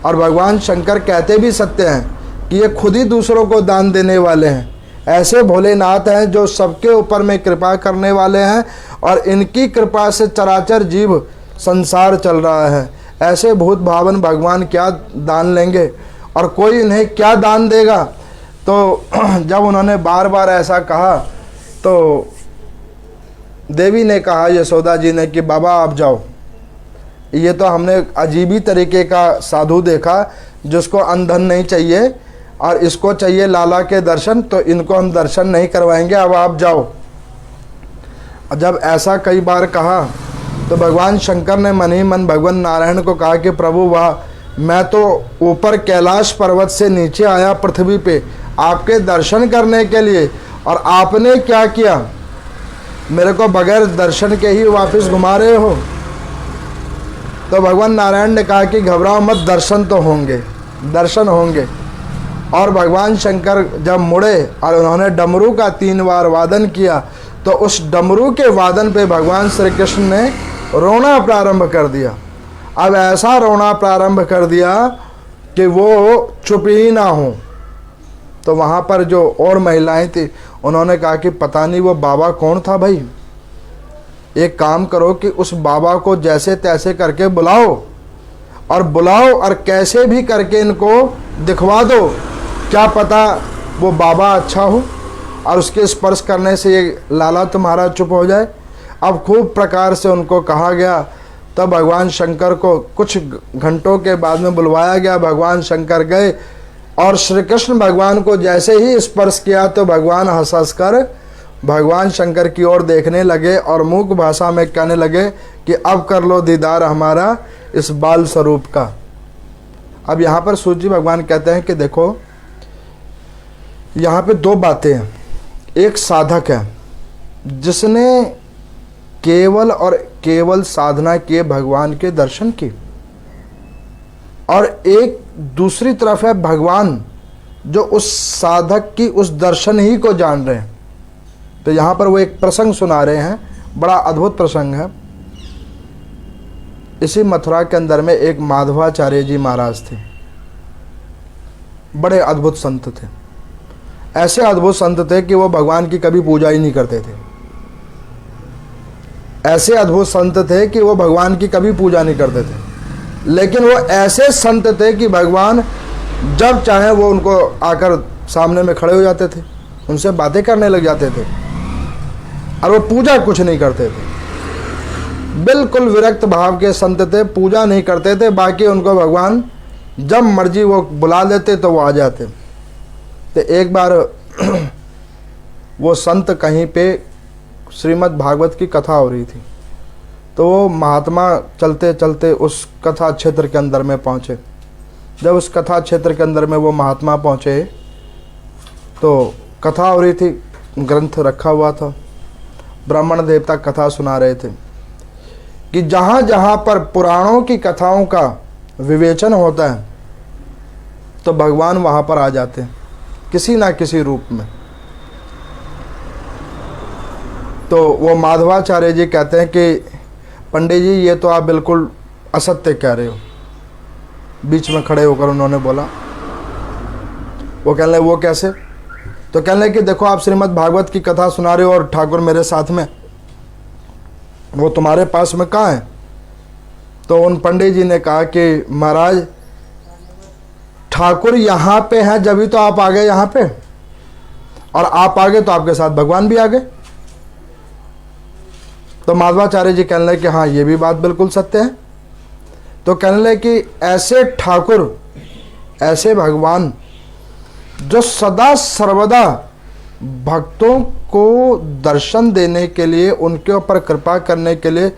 और भगवान शंकर कहते भी सत्य हैं कि ये खुद ही दूसरों को दान देने वाले हैं। ऐसे भोलेनाथ हैं जो सबके ऊपर में कृपा करने वाले हैं, और इनकी कृपा से चराचर जीव संसार चल रहा है। ऐसे भूत भावन भगवान क्या दान लेंगे और कोई इन्हें क्या दान देगा। तो जब उन्होंने बार बार ऐसा कहा तो देवी ने कहा यशोदा जी ने कि बाबा आप जाओ, ये तो हमने अजीबी तरीके का साधु देखा जिसको अंधन नहीं चाहिए और इसको चाहिए लाला के दर्शन, तो इनको हम दर्शन नहीं करवाएंगे, अब आप जाओ। जब ऐसा कई बार कहा तो भगवान शंकर ने मन ही मन भगवान नारायण को कहा कि प्रभु वाह, मैं तो ऊपर कैलाश पर्वत से नीचे आया पृथ्वी पे आपके दर्शन करने के लिए, और आपने क्या किया, मेरे को बगैर दर्शन के ही वापस घुमा रहे हो। तो भगवान नारायण ने कहा कि घबराओ मत, दर्शन तो होंगे, दर्शन होंगे। और भगवान शंकर जब मुड़े और उन्होंने डमरू का 3 बार वादन किया, तो उस डमरू के वादन पे भगवान श्री कृष्ण ने रोना प्रारंभ कर दिया। अब ऐसा रोना प्रारंभ कर दिया कि वो चुप ही ना हो। तो वहाँ पर जो और महिलाएं थी उन्होंने कहा कि पता नहीं वो बाबा कौन था भाई, एक काम करो कि उस बाबा को जैसे तैसे करके बुलाओ और कैसे भी करके इनको दिखवा दो, क्या पता वो बाबा अच्छा हो और उसके स्पर्श करने से ये लाला तुम्हारा चुप हो जाए। अब खूब प्रकार से उनको कहा गया। तब भगवान शंकर को कुछ घंटों के बाद में बुलवाया गया। भगवान शंकर गए और श्री कृष्ण भगवान को जैसे ही स्पर्श किया तो भगवान हंस कर भगवान शंकर की ओर देखने लगे और मूक भाषा में कहने लगे कि अब कर लो दीदार हमारा इस बाल स्वरूप का। अब यहाँ पर सूर्य जी भगवान कहते हैं कि देखो यहाँ पे 2 बातें हैं। एक साधक है जिसने केवल और केवल साधना किए भगवान के दर्शन की, और एक दूसरी तरफ है भगवान जो उस साधक की उस दर्शन ही को जान रहे हैं। तो यहाँ पर वो एक प्रसंग सुना रहे हैं, बड़ा अद्भुत प्रसंग है। इसी मथुरा के अंदर में एक माधवाचार्य जी महाराज थे, बड़े अद्भुत संत थे। ऐसे अद्भुत संत थे कि वो भगवान की कभी पूजा ही नहीं करते थे। ऐसे अद्भुत संत थे कि वो भगवान की कभी पूजा नहीं करते थे, लेकिन वो ऐसे संत थे कि भगवान जब चाहे वो उनको आकर सामने में खड़े हो जाते थे, उनसे बातें करने लग जाते थे, और वो पूजा कुछ नहीं करते थे। बिल्कुल विरक्त भाव के संत थे, पूजा नहीं करते थे। बाकी उनको भगवान जब मर्जी वो बुला लेते तो वो आ जाते। तो एक बार वो संत कहीं पे श्रीमद् भागवत की कथा हो रही थी, तो वो महात्मा चलते चलते उस कथा क्षेत्र के अंदर में पहुँचे। जब उस कथा क्षेत्र के अंदर में वो महात्मा पहुँचे तो कथा हो रही थी, ग्रंथ रखा हुआ था, ब्राह्मण देवता कथा सुना रहे थे कि जहाँ जहाँ पर पुराणों की कथाओं का विवेचन होता है तो भगवान वहाँ पर आ जाते हैं किसी ना किसी रूप में। तो वो माधवाचार्य जी कहते हैं कि पंडित जी ये तो आप बिल्कुल असत्य कह रहे हो। बीच में खड़े होकर उन्होंने बोला। वो कहने लगे वो कैसे? तो कहने लगे कि देखो आप श्रीमद् भागवत की कथा सुना रहे हो और ठाकुर मेरे साथ में, वो तुम्हारे पास में कहाँ है? तो उन पंडित जी ने कहा कि महाराज ठाकुर यहाँ पे हैं, जब ही तो आप आ गए यहाँ पे, और आप आ गए तो आपके साथ भगवान भी आ गए। तो माधवाचार्य जी कहने लगे कि हाँ ये भी बात बिल्कुल सत्य है। तो कहने लगे कि ऐसे ठाकुर, ऐसे भगवान जो सदा सर्वदा भक्तों को दर्शन देने के लिए, उनके ऊपर कृपा करने के लिए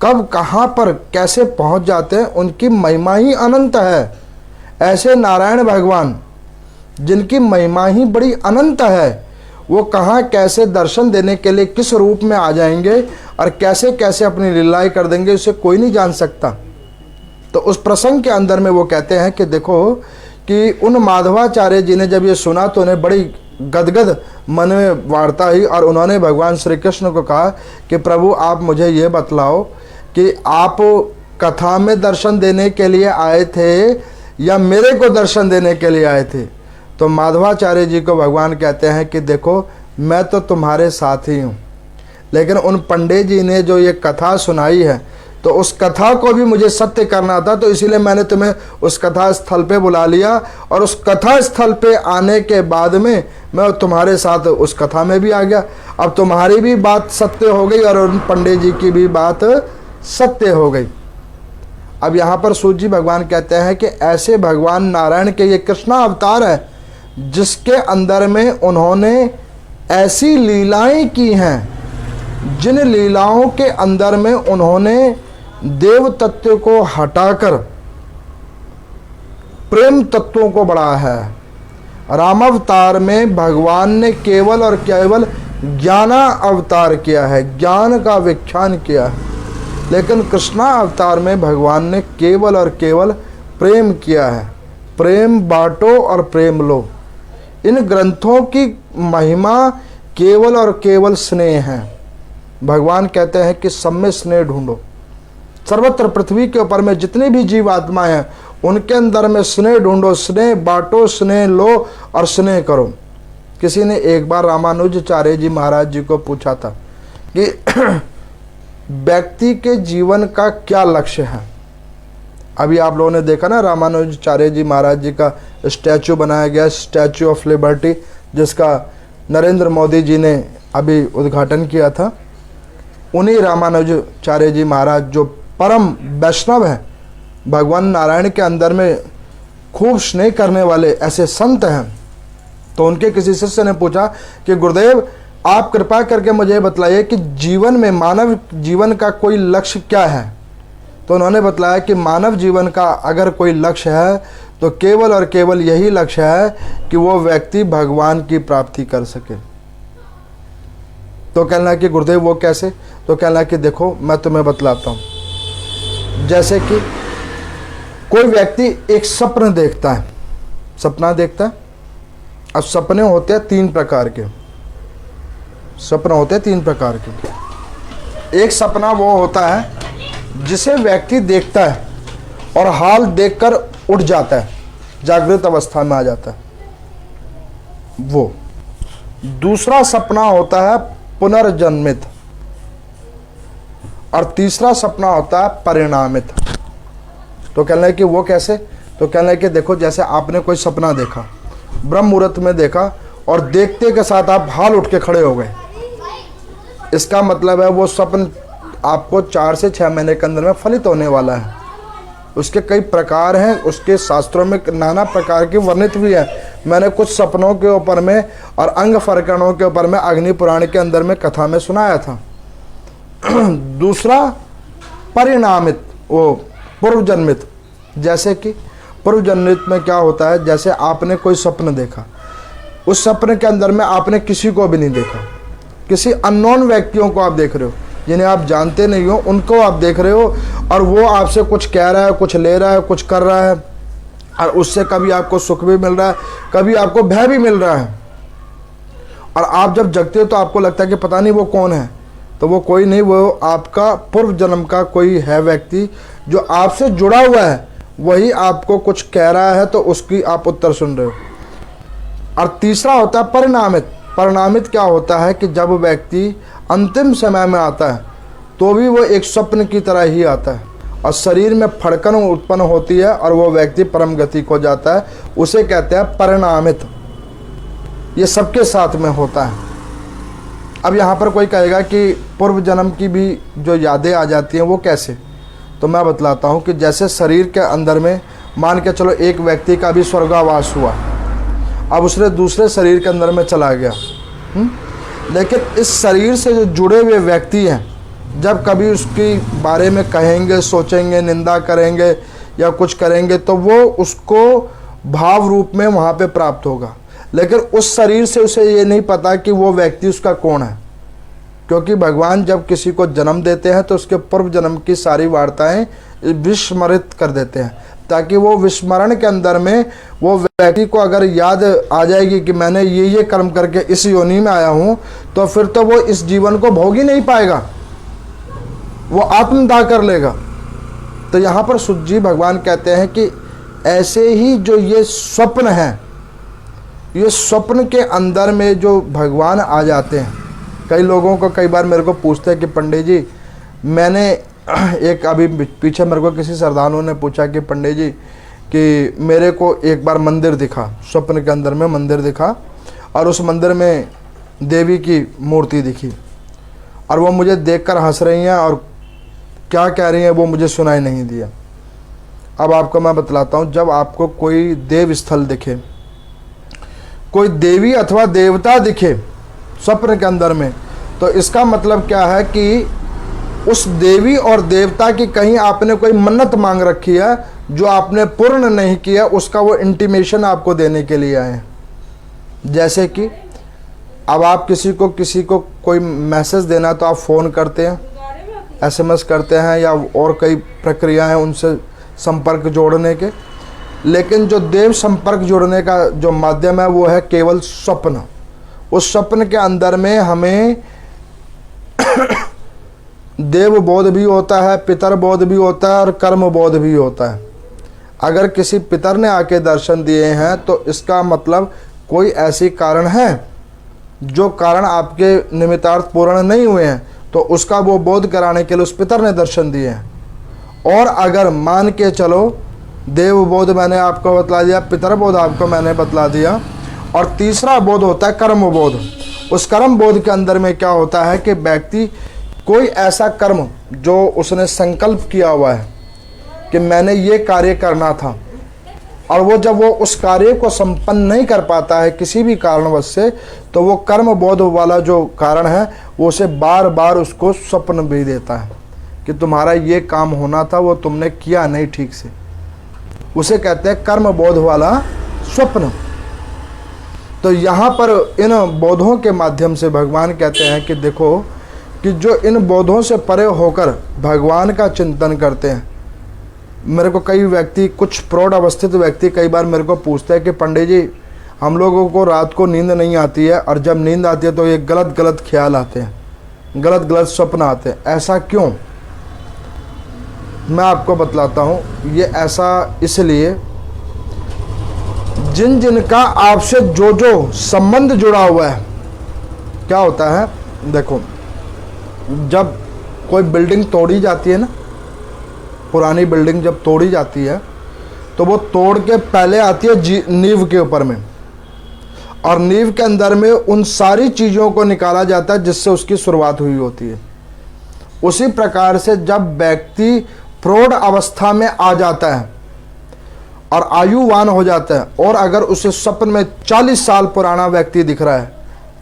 कब कहाँ पर कैसे पहुँच जाते हैं, उनकी महिमा ही अनंत है। ऐसे नारायण भगवान जिनकी महिमा ही बड़ी अनंत है, वो कहाँ कैसे दर्शन देने के लिए किस रूप में आ जाएंगे और कैसे कैसे अपनी लीलाएं कर देंगे, उसे कोई नहीं जान सकता। तो उस प्रसंग के अंदर में वो कहते हैं कि देखो कि उन माधवाचार्य जी ने जब ये सुना तो उन्हें बड़ी गदगद मन में वार्ता हुई, और उन्होंने भगवान श्री कृष्ण को कहा कि प्रभु आप मुझे ये बतलाओ कि आप कथा में दर्शन देने के लिए आए थे या मेरे को दर्शन देने के लिए आए थे? तो माधवाचार्य जी को भगवान कहते हैं कि देखो मैं तो तुम्हारे साथ ही हूँ, लेकिन उन पंडित जी ने जो ये कथा सुनाई है तो उस कथा को भी मुझे सत्य करना था, तो इसीलिए मैंने तुम्हें उस कथा स्थल पे बुला लिया, और उस कथा स्थल पे आने के बाद में मैं तुम्हारे साथ उस कथा में भी आ गया। अब तुम्हारी भी बात सत्य हो गई और उन पंडित जी की भी बात सत्य हो गई। अब यहाँ पर सूत जी भगवान कहते हैं कि ऐसे भगवान नारायण के ये कृष्णा अवतार है जिसके अंदर में उन्होंने ऐसी लीलाएं की हैं, जिन लीलाओं के अंदर में उन्होंने देव तत्व को हटाकर प्रेम तत्वों को बढ़ाया है। राम अवतार में भगवान ने केवल और केवल ज्ञाना अवतार किया है, ज्ञान का व्याख्यान किया है, लेकिन कृष्णा अवतार में भगवान ने केवल और केवल प्रेम किया है। प्रेम बांटो और प्रेम लो। इन ग्रंथों की महिमा केवल और केवल स्नेह है। भगवान कहते हैं कि सब में स्नेह ढूंढो। सर्वत्र पृथ्वी के ऊपर में जितनी भी जीव आत्माएं हैं उनके अंदर में स्नेह ढूंढो, स्नेह बांटो, स्नेह लो और स्नेह करो। किसी ने एक बार रामानुजाचार्य जी महाराज जी को पूछा था कि व्यक्ति के जीवन का क्या लक्ष्य है। अभी आप लोगों ने देखा ना, रामानुजाचार्य जी महाराज जी का स्टैचू बनाया गया, स्टैचू ऑफ लिबर्टी, जिसका नरेंद्र मोदी जी ने अभी उद्घाटन किया था। उन्हीं रामानुजाचार्य जी महाराज जो परम वैष्णव हैं, भगवान नारायण के अंदर में खूब स्नेह करने वाले ऐसे संत हैं। तो उनके किसी शिष्य ने पूछा कि गुरुदेव आप कृपा करके मुझे बतलाइए कि जीवन में, मानव जीवन का कोई लक्ष्य क्या है। तो उन्होंने बतलाया कि मानव जीवन का अगर कोई लक्ष्य है तो केवल और केवल यही लक्ष्य है कि वो व्यक्ति भगवान की प्राप्ति कर सके। तो कहना कि गुरुदेव वो कैसे? तो कहना कि देखो मैं तुम्हें बतलाता हूँ। जैसे कि कोई व्यक्ति एक सपना देखता है, सपना देखता है। अब सपने होते हैं तीन प्रकार के, सपना होते हैं तीन प्रकार के। एक सपना वो होता है जिसे व्यक्ति देखता है और हाल देखकर उठ जाता है, जागृत अवस्था में आ जाता है वो। दूसरा सपना होता है पुनर्जन्मित और तीसरा सपना होता है परिणामित। तो कहना है कि वो कैसे? तो कहना है कि देखो जैसे आपने कोई सपना देखा, ब्रह्म मुहूर्त में देखा और देखते के साथ आप हाल उठ के खड़े हो गए, इसका मतलब है वो स्वप्न आपको 4 से 6 महीने के अंदर में फलित होने वाला है। उसके कई प्रकार हैं, उसके शास्त्रों में नाना प्रकार के वर्णित भी है। मैंने कुछ सपनों के ऊपर में और अंग फरकणों के ऊपर में अग्नि पुराण के अंदर में कथा में सुनाया था। दूसरा परिणामित, वो पूर्व जन्मित। जैसे कि पूर्व जन्मित में क्या होता है, जैसे आपने कोई स्वप्न देखा, उस सपने के अंदर में आपने किसी को भी नहीं देखा, किसी अननोन व्यक्तियों को आप देख रहे हो, जिन्हें आप जानते नहीं हो उनको आप देख रहे हो, और वो आपसे कुछ कह रहा है, कुछ ले रहा है, कुछ कर रहा है, और उससे कभी आपको सुख भी मिल रहा है, कभी आपको भय भी मिल रहा है। और आप जब जगते हो तो आपको लगता है कि पता नहीं वो कौन है। तो वो कोई नहीं, वो आपका पूर्व जन्म का कोई है व्यक्ति जो आपसे जुड़ा हुआ है, वही आपको कुछ कह रहा है तो उसकी आप उत्तर सुन रहे हो। और तीसरा होता है परिणामित। परिणामित क्या होता है कि जब व्यक्ति अंतिम समय में आता है तो भी वो एक स्वप्न की तरह ही आता है और शरीर में फड़कन उत्पन्न होती है और वो व्यक्ति परम गति को जाता है, उसे कहते हैं परिणामित। ये सबके साथ में होता है। अब यहाँ पर कोई कहेगा कि पूर्व जन्म की भी जो यादें आ जाती हैं वो कैसे? तो मैं बतलाता हूँ कि जैसे शरीर के अंदर में मान के चलो एक व्यक्ति का भी स्वर्गावास हुआ, अब उसने दूसरे शरीर के अंदर में चला गया, लेकिन इस शरीर से जो जुड़े हुए व्यक्ति हैं, जब कभी उसके बारे में कहेंगे, सोचेंगे, निंदा करेंगे या कुछ करेंगे तो वो उसको भाव रूप में वहाँ पे प्राप्त होगा, लेकिन उस शरीर से उसे ये नहीं पता कि वो व्यक्ति उसका कौन है। क्योंकि भगवान जब किसी को जन्म देते हैं तो उसके पूर्व जन्म की सारी वार्ताएं विस्मृत कर देते हैं, ताकि वो विस्मरण के अंदर में वो व्यक्ति को अगर याद आ जाएगी कि मैंने ये कर्म करके इस योनि में आया हूँ, तो फिर तो वो इस जीवन को भोग ही नहीं पाएगा, वो आत्मदाह कर लेगा। तो यहाँ पर सूत जी भगवान कहते हैं कि ऐसे ही जो ये स्वप्न है, ये स्वप्न के अंदर में जो भगवान आ जाते हैं। कई लोगों को कई बार मेरे को पूछते हैं कि पंडित जी, मैंने एक अभी पीछे मेरे को किसी सरदारों ने पूछा कि पंडित जी कि मेरे को एक बार मंदिर दिखा, स्वप्न के अंदर में मंदिर दिखा और उस मंदिर में देवी की मूर्ति दिखी और वो मुझे देखकर हंस रही हैं और क्या कह रही हैं वो मुझे सुनाई नहीं दिया। अब आपको मैं बतलाता हूँ, जब आपको कोई देव स्थल दिखे, कोई देवी अथवा देवता दिखे स्वप्न के अंदर में, तो इसका मतलब क्या है कि उस देवी और देवता की कहीं आपने कोई मन्नत मांग रखी है जो आपने पूर्ण नहीं किया, उसका वो इंटीमेशन आपको देने के लिए आए हैं। जैसे कि अब आप किसी को कोई मैसेज देना तो आप फ़ोन करते हैं, SMS करते हैं, या और कई प्रक्रिया हैं उनसे संपर्क जोड़ने के, लेकिन जो देव संपर्क जोड़ने का जो माध्यम है वो है केवल स्वप्न। उस स्वप्न के अंदर में हमें देव बोध भी होता है, पितर बोध भी होता है और कर्म बोध भी होता है। अगर किसी पितर ने आके दर्शन दिए हैं तो इसका मतलब कोई ऐसी कारण है जो कारण आपके निमित्तार्थ पूर्ण नहीं हुए हैं, तो उसका वो बोध कराने के लिए उस पितर ने दर्शन दिए हैं। और अगर मान के चलो देव बोध मैंने आपको बतला दिया, पितर बोध आपको मैंने बतला दिया, और तीसरा बोध होता है कर्म बोध। उस कर्म बोध के अंदर में क्या होता है कि व्यक्ति कोई ऐसा कर्म जो उसने संकल्प किया हुआ है कि मैंने ये कार्य करना था, और वो जब वो उस कार्य को संपन्न नहीं कर पाता है किसी भी कारणवश से, तो वो कर्म बोध वाला जो कारण है वो उसे बार बार उसको स्वप्न भी देता है कि तुम्हारा ये काम होना था, वो तुमने किया नहीं ठीक से। उसे कहते हैं कर्म बोध वाला स्वप्न। तो यहाँ पर इन बोधों के माध्यम से भगवान कहते हैं कि देखो कि जो इन बोधों से परे होकर भगवान का चिंतन करते हैं। मेरे को कई व्यक्ति, कुछ प्रौढ़ अवस्थित व्यक्ति कई बार मेरे को पूछते हैं कि पंडित जी हम लोगों को रात को नींद नहीं आती है, और जब नींद आती है तो ये गलत गलत ख्याल आते हैं, गलत गलत स्वप्न आते हैं, ऐसा क्यों? मैं आपको बतलाता हूँ, ये ऐसा इसलिए जिन जिनका आपसे जो जो संबंध जुड़ा हुआ है, क्या होता है देखो, जब कोई बिल्डिंग तोड़ी जाती है ना, पुरानी बिल्डिंग जब तोड़ी जाती है तो वो तोड़ के पहले आती है नींव के ऊपर में, और नींव के अंदर में उन सारी चीज़ों को निकाला जाता है जिससे उसकी शुरुआत हुई होती है। उसी प्रकार से जब व्यक्ति प्रौढ़ अवस्था में आ जाता है और आयुवान हो जाता है, और अगर उसे स्वप्न में 40 साल पुराना व्यक्ति दिख रहा है,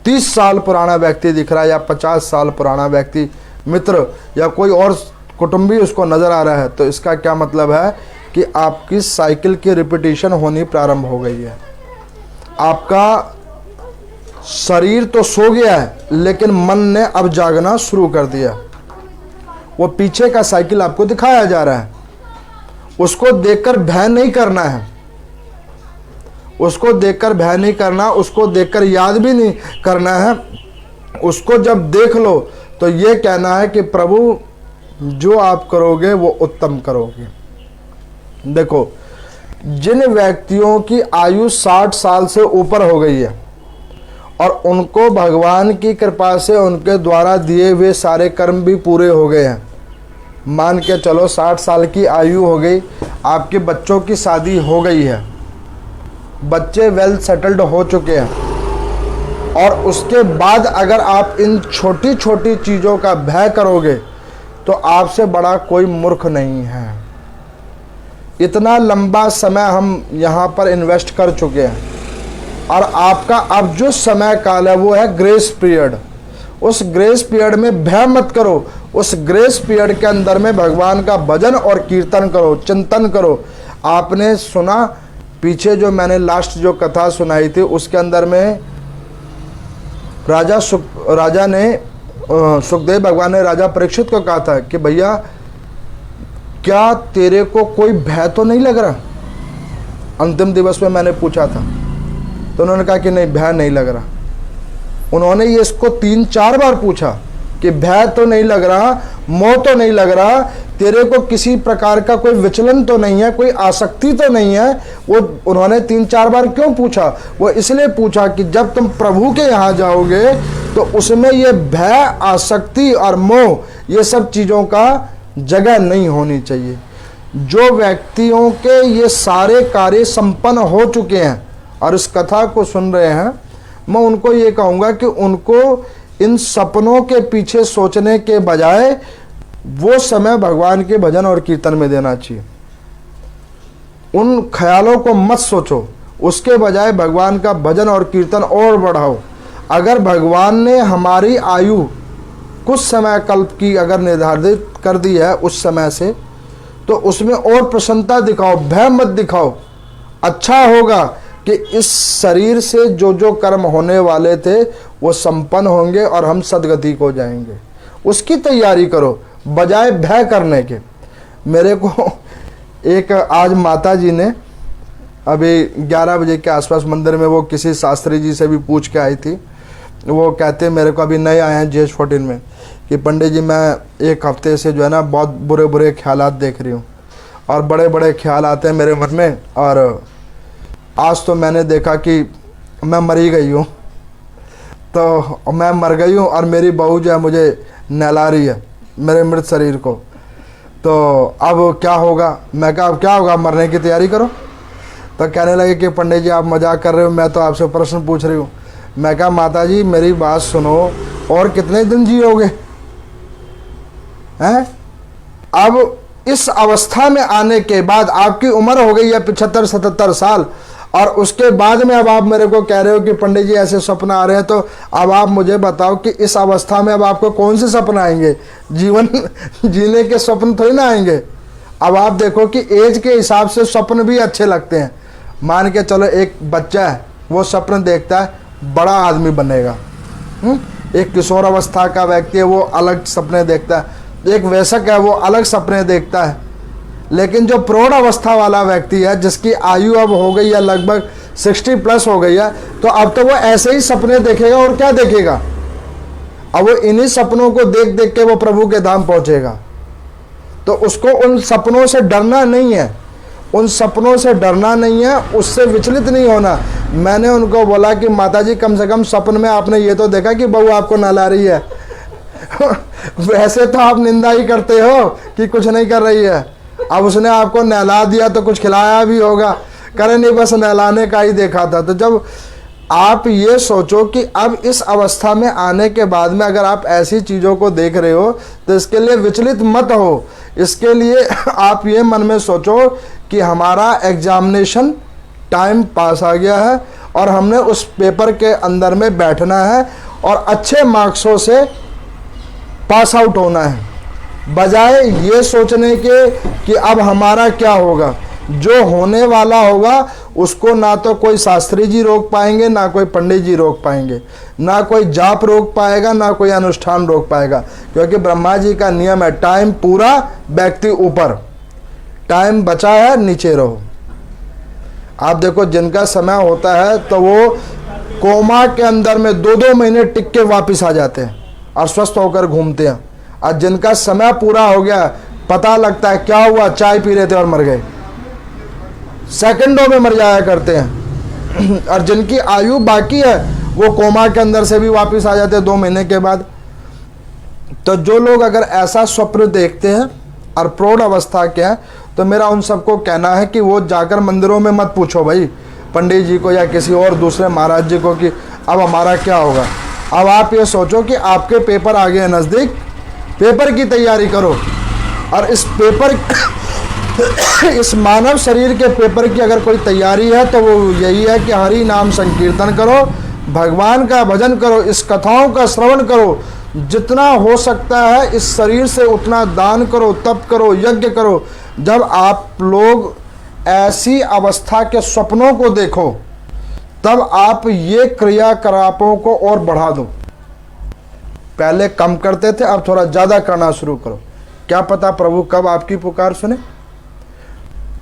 30 साल पुराना व्यक्ति दिख रहा है, या 50 साल पुराना व्यक्ति मित्र या कोई और कुटुंबी उसको नज़र आ रहा है, तो इसका क्या मतलब है कि आपकी साइकिल की रिपीटिशन होनी प्रारंभ हो गई है। आपका शरीर तो सो गया है लेकिन मन ने अब जागना शुरू कर दिया। वो पीछे का साइकिल आपको दिखाया जा रहा है। उसको देखकर भय नहीं करना है, उसको देखकर भय नहीं करना, उसको देखकर याद भी नहीं करना है। उसको जब देख लो तो ये कहना है कि प्रभु जो आप करोगे वो उत्तम करोगे। देखो, जिन व्यक्तियों की आयु 60 साल से ऊपर हो गई है और उनको भगवान की कृपा से उनके द्वारा दिए हुए सारे कर्म भी पूरे हो गए हैं, मान के चलो 60 साल की आयु हो गई, आपके बच्चों की शादी हो गई है, बच्चे वेल सेटल्ड हो चुके हैं, और उसके बाद अगर आप इन छोटी छोटी चीज़ों का भय करोगे तो आपसे बड़ा कोई मूर्ख नहीं है। इतना लंबा समय हम यहाँ पर इन्वेस्ट कर चुके हैं, और आपका अब जो समय काल है वो है ग्रेस पीरियड। उस ग्रेस पीरियड में भय मत करो, उस ग्रेस पीरियड के अंदर में भगवान का भजन और कीर्तन करो, चिंतन करो। आपने सुना पीछे जो मैंने लास्ट जो कथा सुनाई थी उसके अंदर में राजा ने सुखदेव भगवान ने राजा परीक्षित को कहा था कि भैया क्या तेरे को कोई भय तो नहीं लग रहा? अंतिम दिवस में मैंने पूछा था तो उन्होंने कहा कि नहीं, भय नहीं लग रहा। उन्होंने ये इसको 3-4 बार पूछा कि भय तो नहीं लग रहा, मोह तो नहीं लग रहा, तेरे को किसी प्रकार का कोई विचलन तो नहीं है, कोई आसक्ति तो नहीं है। वो उन्होंने 3-4 बार क्यों पूछा? वो इसलिए पूछा कि जब तुम प्रभु के यहाँ जाओगे तो उसमें ये भय, आसक्ति और मोह ये सब चीज़ों का जगह नहीं होनी चाहिए। जो व्यक्तियों के ये सारे कार्य संपन्न हो चुके हैं और इस कथा को सुन रहे हैं, मैं उनको ये कहूँगा कि उनको इन सपनों के पीछे सोचने के बजाय वो समय भगवान के भजन और कीर्तन में देना चाहिए। उन ख्यालों को मत सोचो, उसके बजाय भगवान का भजन और कीर्तन और बढ़ाओ। अगर भगवान ने हमारी आयु कुछ समय कल्प की अगर निर्धारित कर दी है उस समय से, तो उसमें और प्रसन्नता दिखाओ, भय मत दिखाओ। अच्छा होगा कि इस शरीर से जो जो कर्म होने वाले थे वो संपन्न होंगे और हम सदगति को जाएंगे, उसकी तैयारी करो बजाय भय करने के। मेरे को एक आज माता जी ने अभी 11 बजे के आसपास मंदिर में वो किसी शास्त्री जी से भी पूछ के आई थी। वो कहते मेरे को अभी नए आए हैं GH14 में कि पंडित जी मैं एक हफ्ते से जो है ना बहुत बुरे बुरे ख्यालात देख रही हूँ और बड़े बड़े ख्याल आते हैं मेरे मन में, और आज तो मैंने देखा कि मैं मरी गई हूँ, तो मैं मर गई हूँ और मेरी बहू जो है मुझे नहला रही है मेरे मृत शरीर को, तो अब क्या होगा। मैं कहा अब क्या होगा, मरने की तैयारी करो। तो कहने लगे कि पंडित जी आप मजाक कर रहे हो, मैं तो आपसे प्रश्न पूछ रही हूँ। मैं कहा माता जी मेरी बात सुनो, और कितने दिन जियोगे हैं? अब इस अवस्था में आने के बाद आपकी उम्र हो गई है 75-77 साल, और उसके बाद में अब आप मेरे को कह रहे हो कि पंडित जी ऐसे सपना आ रहे हैं। तो अब आप मुझे बताओ कि इस अवस्था में अब आपको कौन से सपना आएंगे? जीवन जीने के स्वप्न थोड़ी ना आएंगे। अब आप देखो कि एज के हिसाब से स्वप्न भी अच्छे लगते हैं। मान के चलो एक बच्चा है वो स्वप्न देखता है बड़ा आदमी बनेगा, एक किशोर अवस्था का व्यक्ति है वो अलग सपने देखता है, एक वयस्क है वो अलग सपने देखता है। लेकिन जो प्रौढ़ अवस्था वाला व्यक्ति है जिसकी आयु अब हो गई है लगभग 60+ हो गई है, तो अब तो वो ऐसे ही सपने देखेगा और क्या देखेगा, अब वो इन्हीं सपनों को देख देख के वो प्रभु के धाम पहुंचेगा। तो उसको उन सपनों से डरना नहीं है, उन सपनों से डरना नहीं है, उससे विचलित नहीं होना। मैंने उनको बोला कि माताजी कम से कम सपन में आपने ये तो देखा कि बहू आपको नहला रही है वैसे तो आप निंदा ही करते हो कि कुछ नहीं कर रही है। अब उसने आपको नहला दिया तो कुछ खिलाया भी होगा, करे नहीं बस नहलाने का ही देखा था। तो जब आप ये सोचो कि अब इस अवस्था में आने के बाद में अगर आप ऐसी चीज़ों को देख रहे हो तो इसके लिए विचलित मत हो। इसके लिए आप ये मन में सोचो कि हमारा एग्जामिनेशन टाइम पास आ गया है और हमने उस पेपर के अंदर में बैठना है और अच्छे मार्क्सों से पास आउट होना है, बजाय ये सोचने के कि अब हमारा क्या होगा। जो होने वाला होगा उसको ना तो कोई शास्त्री जी रोक पाएंगे, ना कोई पंडित जी रोक पाएंगे, ना कोई जाप रोक पाएगा, ना कोई अनुष्ठान रोक पाएगा। क्योंकि ब्रह्मा जी का नियम है टाइम पूरा व्यक्ति ऊपर, टाइम बचा है नीचे रहो। आप देखो जिनका समय होता है तो वो कोमा के अंदर में 2-2 महीने टिक के वापिस आ जाते हैं और स्वस्थ होकर घूमते हैं, और जिनका समय पूरा हो गया पता लगता है क्या हुआ, चाय पी रहे थे और मर गए, सेकंडों में मर जाया करते हैं। और जिनकी आयु बाकी है वो कोमा के अंदर से भी वापस आ जाते हैं 2 महीने के बाद। तो जो लोग अगर ऐसा स्वप्न देखते हैं और प्रौढ़ अवस्था के हैं, तो मेरा उन सबको कहना है कि वो जाकर मंदिरों में मत पूछो भाई पंडित जी को या किसी और दूसरे महाराज जी को कि अब हमारा क्या होगा। अब आप ये सोचो कि आपके पेपर आ गए नज़दीक, पेपर की तैयारी करो, और इस पेपर इस मानव शरीर के पेपर की अगर कोई तैयारी है तो वो यही है कि हरि नाम संकीर्तन करो, भगवान का भजन करो, इस कथाओं का श्रवण करो, जितना हो सकता है इस शरीर से उतना दान करो, तप करो, यज्ञ करो। जब आप लोग ऐसी अवस्था के सपनों को देखो तब आप ये क्रियाकलापों को और बढ़ा दो। पहले कम करते थे, अब थोड़ा ज़्यादा करना शुरू करो, क्या पता प्रभु कब आपकी पुकार सुने।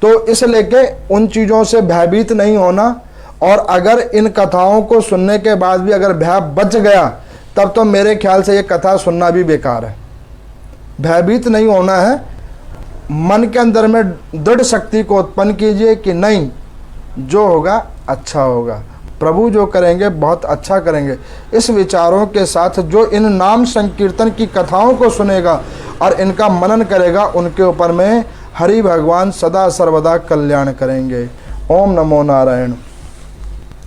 तो इस लेके उन चीज़ों से भयभीत नहीं होना, और अगर इन कथाओं को सुनने के बाद भी अगर भय बच गया तब तो मेरे ख्याल से ये कथा सुनना भी बेकार है। भयभीत नहीं होना है, मन के अंदर में दृढ़ शक्ति को उत्पन्न कीजिए कि नहीं, जो होगा अच्छा होगा, प्रभु जो करेंगे बहुत अच्छा करेंगे। इस विचारों के साथ जो इन नाम संकीर्तन की कथाओं को सुनेगा और इनका मनन करेगा, उनके ऊपर में हरि भगवान सदा सर्वदा कल्याण करेंगे। ओम नमो नारायण।